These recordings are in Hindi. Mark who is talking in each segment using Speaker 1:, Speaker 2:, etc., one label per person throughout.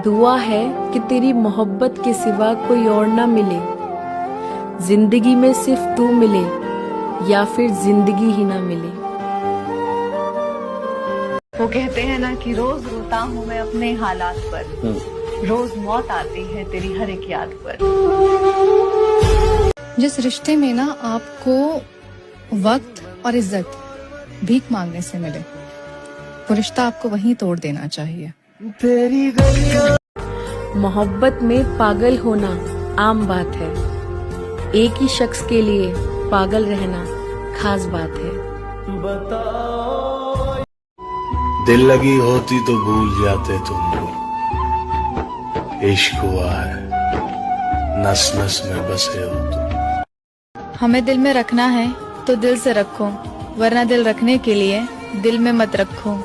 Speaker 1: दुआ है कि तेरी मोहब्बत के सिवा कोई और ना मिले, जिंदगी में सिर्फ तू मिले या फिर जिंदगी ही ना मिले।
Speaker 2: वो कहते हैं ना कि रोज रोता हूँ मैं अपने हालात पर, रोज मौत आती है तेरी हर एक याद पर।
Speaker 3: जिस रिश्ते में ना आपको वक्त और इज्जत भीख मांगने से मिले, वो रिश्ता आपको वहीं तोड़ देना चाहिए।
Speaker 1: मोहब्बत में पागल होना आम बात है, एक ही शख्स के लिए पागल रहना खास बात है।
Speaker 4: दिल लगी होती तो भूल जाते तुमको, इश्क हुआ है नस नस में बसे हो तुम।
Speaker 3: हमें दिल में रखना है तो दिल से रखो, वरना दिल रखने के लिए दिल में मत रखो।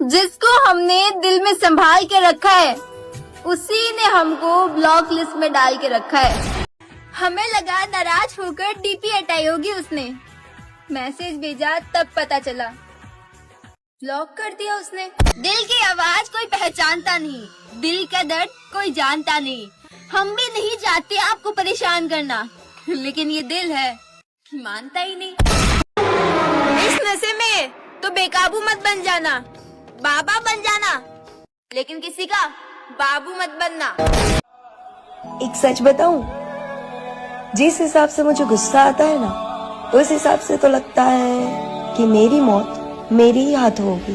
Speaker 5: जिसको हमने दिल में संभाल के रखा है, उसी ने हमको ब्लॉक लिस्ट में डाल के रखा है। हमें लगा नाराज होकर डीपी हटाई होगी उसने, मैसेज भेजा तब पता चला ब्लॉक कर दिया उसने। दिल की आवाज कोई पहचानता नहीं, दिल का दर्द कोई जानता नहीं। हम भी नहीं चाहते आपको परेशान करना, लेकिन ये दिल है मानता ही नहीं। इस नशे में तो बेकाबू मत बन जाना, बाबा बन जाना, लेकिन किसी का बाबू मत बनना।
Speaker 6: एक सच बताऊं, जिस हिसाब से मुझे गुस्सा आता है ना, उस हिसाब से तो लगता है कि मेरी मौत मेरे ही हाथ होगी।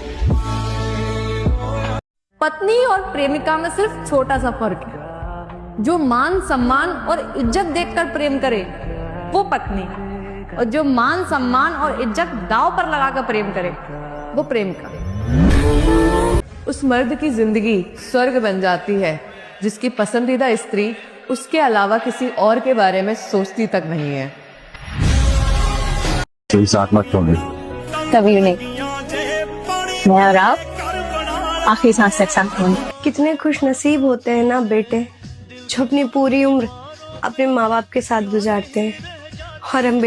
Speaker 7: पत्नी और प्रेमिका में सिर्फ छोटा सा फर्क है। जो मान सम्मान और इज्जत देखकर प्रेम करे वो पत्नी, और जो मान सम्मान और इज्जत दांव पर लगाकर प्रेम करे वो प्रेमिका। उस मर्द की जिंदगी स्वर्ग बन जाती है जिसकी पसंदीदा स्त्री उसके अलावा किसी और के बारे में सोचती तक नहीं है।
Speaker 8: साथ मत छोड़ो।
Speaker 5: कभी नहीं, मैं और आप आखिरी सांस तक साथ होंगे।
Speaker 6: कितने खुश नसीब होते हैं ना बेटे, जो अपनी पूरी उम्र अपने माँ बाप के साथ गुजारते हैं। और हम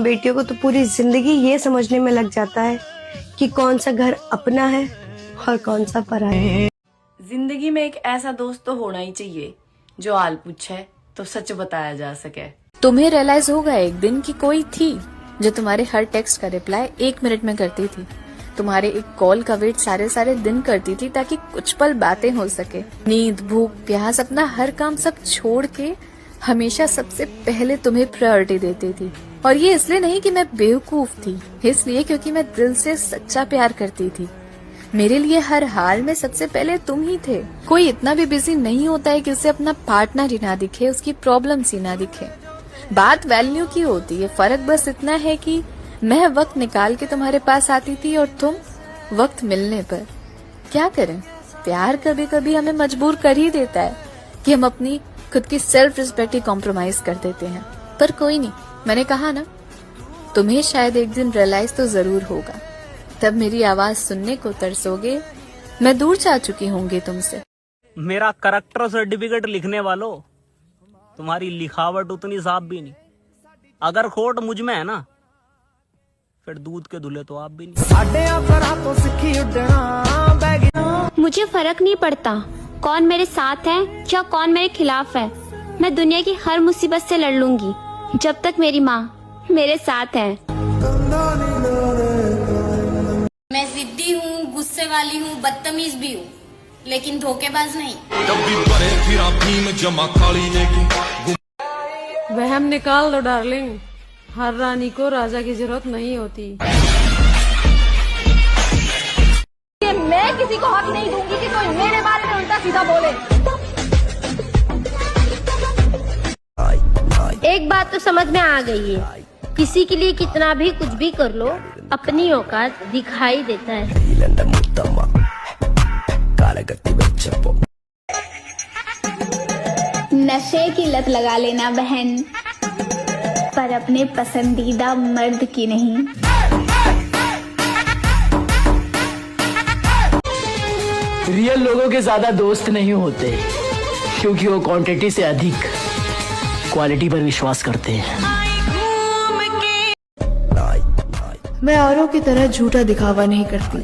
Speaker 6: बेटियों को तो पूरी जिंदगी ये समझने में लग जाता है कि कौन सा घर अपना है और कौन सा पराया है।
Speaker 1: जिंदगी में एक ऐसा दोस्त तो होना ही चाहिए जो आल पूछे तो सच बताया जा सके।
Speaker 9: तुम्हें रियलाइज होगा एक दिन कि कोई थी जो तुम्हारे हर टेक्स्ट का रिप्लाई 1 मिनट में करती थी, तुम्हारे एक कॉल का वेट सारे दिन करती थी ताकि कुछ पल बातें हो सके। नींद, भूख, प्यास, अपना हर काम सब छोड़ के हमेशा सबसे पहले तुम्हें प्रायोरिटी देती थी। और ये इसलिए नहीं कि मैं बेवकूफ थी, इसलिए क्योंकि मैं दिल से सच्चा प्यार करती थी। मेरे लिए हर हाल में सबसे पहले तुम ही थे। कोई इतना भी बिजी नहीं होता है कि उसे अपना पार्टनर ही ना दिखे, उसकी प्रॉब्लम्स ही ना दिखे। बात वैल्यू की होती है, फर्क बस इतना है कि मैं वक्त निकाल के तुम्हारे पास आती थी और तुम वक्त मिलने पर। क्या करें, प्यार कभी कभी हमें मजबूर कर ही देता है कि हम अपनी खुद की सेल्फ रिस्पेक्ट ही कॉम्प्रोमाइज कर देते हैं। पर कोई नहीं, मैंने कहा ना, तुम्हें शायद एक दिन रियलाइज तो जरूर होगा, तब मेरी आवाज सुनने को तरसोगे। मैं दूर जा चुकी होंगी तुमसे।
Speaker 10: मेरा करैक्टर सर्टिफिकेट लिखने वालों, तुम्हारी लिखावट उतनी साफ भी नहीं। अगर खोट मुझ में है ना, फिर दूध के धुले तो आप भी नहीं।
Speaker 5: मुझे फर्क नहीं पड़ता कौन मेरे साथ है या कौन मेरे खिलाफ है। मैं दुनिया की हर मुसीबत से लड़ लूंगी जब तक मेरी माँ मेरे साथ है।
Speaker 11: मैं जिद्दी हूँ, गुस्से वाली हूँ, बदतमीज भी हूँ, लेकिन धोखेबाज नहीं।
Speaker 7: वहम निकाल दो डार्लिंग, हर रानी को राजा की जरूरत नहीं होती।
Speaker 5: मैं किसी को हक नहीं दूंगी कि कोई मेरे बारे में उल्टा सीधा बोले। एक बात तो समझ में आ गई है, किसी के लिए कितना भी कुछ भी कर लो, अपनी औकात दिखाई देता है। नशे की लत लगा लेना बहन, पर अपने पसंदीदा मर्द की नहीं।
Speaker 12: रियल लोगों के ज्यादा दोस्त नहीं होते, क्योंकि वो क्वांटिटी से अधिक क्वालिटी पर विश्वास करते हैं।
Speaker 3: मैं औरों की तरह झूठा दिखावा नहीं करती,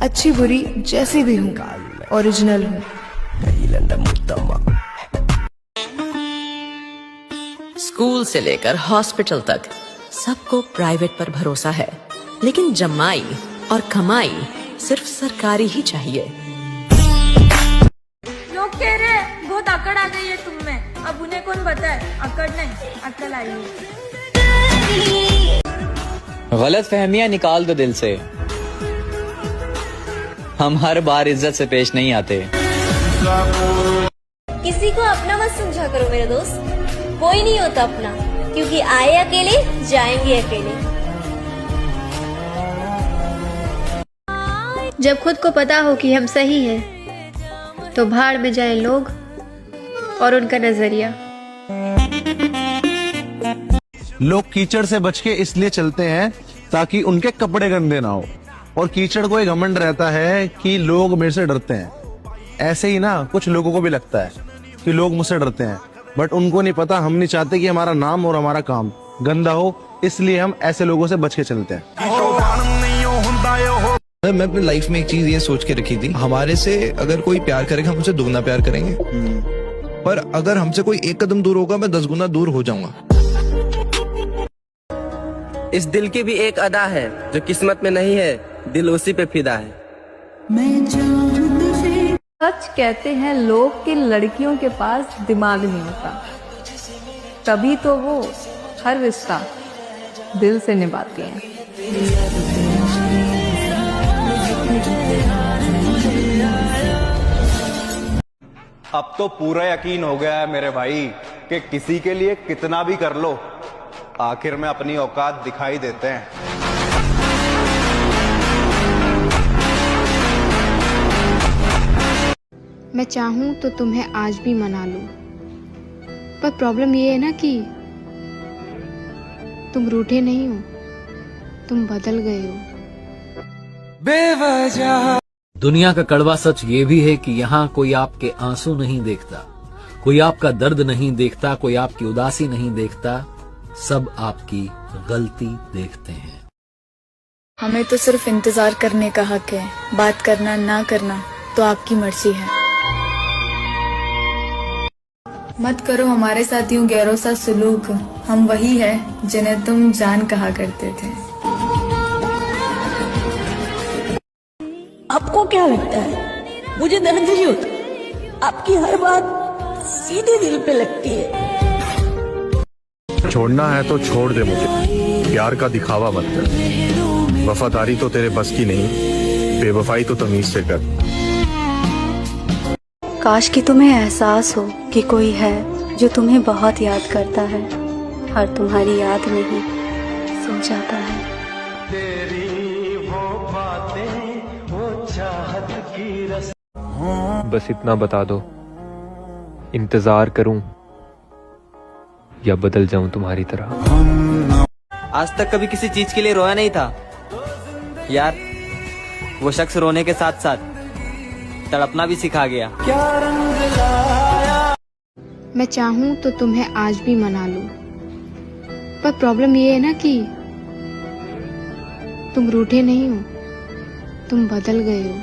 Speaker 3: अच्छी बुरी जैसी भी हूँ
Speaker 1: ओरिजिनल हूँ।
Speaker 8: स्कूल से लेकर हॉस्पिटल तक सबको प्राइवेट पर भरोसा है, लेकिन जमाई और कमाई सिर्फ सरकारी ही चाहिए।
Speaker 5: लोग कह रहे हैं बहुत अकड़ आ गई है तुम में, अब उन्हें कौन बताए अकड़ नहीं अकल आई है।
Speaker 13: गलत फहमियां निकाल दो दिल से, हम हर बार इज्जत से पेश नहीं आते।
Speaker 5: किसी को अपना मत समझा करो मेरे दोस्त, कोई नहीं होता अपना, क्योंकि आए अकेले जाएंगे अकेले। जब खुद को पता हो कि हम सही हैं, तो भाड़ में जाए लोग और उनका नजरिया।
Speaker 14: लोग कीचड़ से बच के इसलिए चलते हैं ताकि उनके कपड़े गंदे ना हो, और कीचड़ को एक घमंड रहता है कि लोग मेरे से डरते हैं। ऐसे ही ना कुछ लोगों को भी लगता है कि लोग मुझसे डरते हैं, बट उनको नहीं पता हम नहीं चाहते कि हमारा नाम और हमारा काम गंदा हो, इसलिए हम ऐसे लोगों से बच के चलते हैं।
Speaker 15: मैं अपनी लाइफ में एक चीज ये सोच के रखी थी, हमारे से अगर कोई प्यार करेगा हम उसे दुगना प्यार करेंगे, पर अगर हमसे कोई एक कदम दूर होगा मैं 10 गुना दूर हो जाऊंगा।
Speaker 16: इस दिल की भी एक अदा है, जो किस्मत में नहीं है, दिल उसी पे फिदा है।
Speaker 2: सच कहते हैं लोग कि लड़कियों के पास दिमाग नहीं होता, तभी तो वो हर रिश्ता दिल से निभाती हैं।
Speaker 17: अब तो पूरा यकीन हो गया है मेरे भाई कि किसी के लिए कितना भी कर लो, आखिर में अपनी औकात दिखाई देते हैं।
Speaker 18: मैं चाहूं तो तुम्हें आज भी मना लूं, पर प्रॉब्लम ये है ना कि तुम रूठे नहीं हो, तुम बदल गए हो।
Speaker 19: बेवजह दुनिया का कड़वा सच ये भी है कि यहाँ कोई आपके आंसू नहीं देखता, कोई आपका दर्द नहीं देखता, कोई आपकी उदासी नहीं देखता, सब आपकी गलती देखते हैं।
Speaker 9: हमें तो सिर्फ इंतजार करने का हक है, बात करना ना करना तो आपकी मर्जी है। मत करो हमारे साथ यूं गैरों सा सुलूक, हम वही है जिन्हें तुम जान कहा करते थे।
Speaker 20: आपको क्या लगता है मुझे दर्द नहीं होता? आपकी हर बात सीधे दिल पे लगती है।
Speaker 14: छोड़ना है तो छोड़ दे मुझे, प्यार का दिखावा मत कर, वफादारी तो तेरे बस की नहीं, बेवफाई तो तमीज से कर।
Speaker 21: काश कि तुम्हें एहसास हो कि कोई है जो तुम्हें बहुत याद करता है और तुम्हारी याद में ही सो जाता है।
Speaker 22: बस इतना बता दो, इंतजार करूं या बदल जाऊं तुम्हारी तरह।
Speaker 16: आज तक कभी किसी चीज के लिए रोया नहीं था यार, वो शख्स रोने के साथ साथ तड़पना भी सिखा गया।
Speaker 18: मैं चाहूं तो तुम्हें आज भी मना लूं, पर प्रॉब्लम ये है ना कि तुम रूठे नहीं हो, तुम बदल गए हो।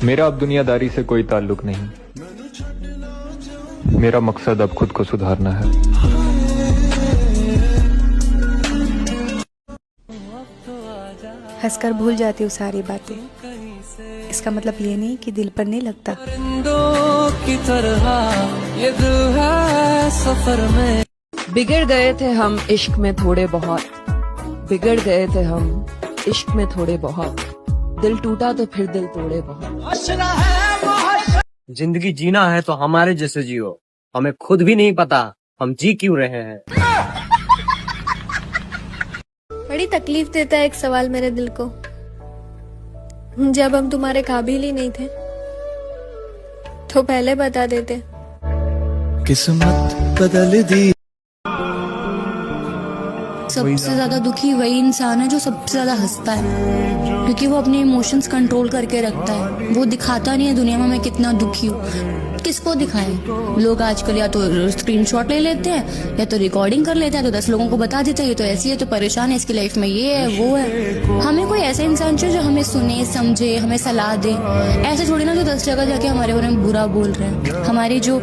Speaker 22: मेरा अब दुनियादारी से कोई ताल्लुक नहीं, मेरा मकसद अब खुद को सुधारना है।
Speaker 23: हंसकर भूल जाती हूँ सारी बातें, इसका मतलब ये नहीं कि दिल पर नहीं लगता।
Speaker 24: की तरह ये दिल है सफर में।
Speaker 1: बिगड़ गए थे हम इश्क में थोड़े बहुत, बिगड़ गए थे हम इश्क में थोड़े बहुत, दिल टूटा तो फिर दिल तोड़े बहुत।
Speaker 16: जिंदगी जीना है तो हमारे जैसे जियो, हमें खुद भी नहीं पता हम जी क्यों रहे हैं।
Speaker 5: बड़ी तकलीफ देता है एक सवाल मेरे दिल को, जब हम तुम्हारे काबिल ही नहीं थे तो पहले बता देते।
Speaker 24: किस्मत बदल दी।
Speaker 11: सबसे ज्यादा दुखी वही इंसान है जो सबसे ज्यादा हंसता है। क्योंकि वो अपने इमोशंस कंट्रोल करके रखता है। वो दिखाता नहीं है दुनिया में मैं कितना दुखी हूँ। किसको दिखाएं? लोग आजकल या तो स्क्रीनशॉट ले लेते हैं या तो रिकॉर्डिंग कर लेते हैं, तो 10 लोगों को बता देते हैं ये तो ऐसी है, तो परेशान है, इसकी लाइफ में ये है वो है। हमें कोई ऐसा इंसान चाहिए जो हमें सुने, समझे, हमें सलाह दे। ऐसे थोड़ी ना जो 10 जगह जाके हमारे बारे में बुरा बोल रहे हैं। हमारी जो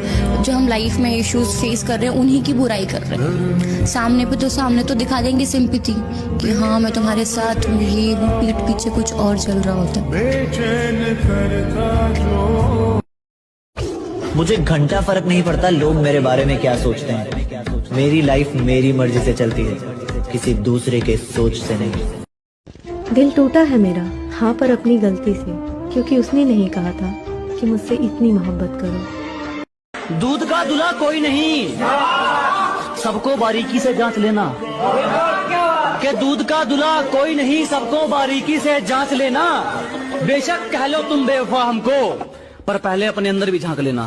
Speaker 11: हम लाइफ में इश्यूज फेस कर रहे हैं उन्हीं की बुराई कर रहे हैं। सामने तो दिखा देंगे सिंपैथी कि हाँ मैं तुम्हारे साथ हूँ, ये हूँ, पीठ पीछे कुछ और चल रहा होता है।
Speaker 4: मुझे घंटा फर्क नहीं पड़ता लोग मेरे बारे में क्या सोचते हैं। मेरी लाइफ मेरी मर्जी से चलती है, किसी दूसरे के सोच से नहीं।
Speaker 21: दिल टूटा है मेरा, हाँ, पर अपनी गलती से, क्योंकि उसने नहीं कहा था कि मुझसे इतनी मोहब्बत करो।
Speaker 12: दूध का दूल्हा कोई नहीं, सबको बारीकी से जांच लेना। कि दूध का दूल्हा कोई नहीं, सबको बारीकी से जांच लेना। बेशक कह लो तुम बेवफा हमको, पर पहले अपने अंदर भी झांक लेना।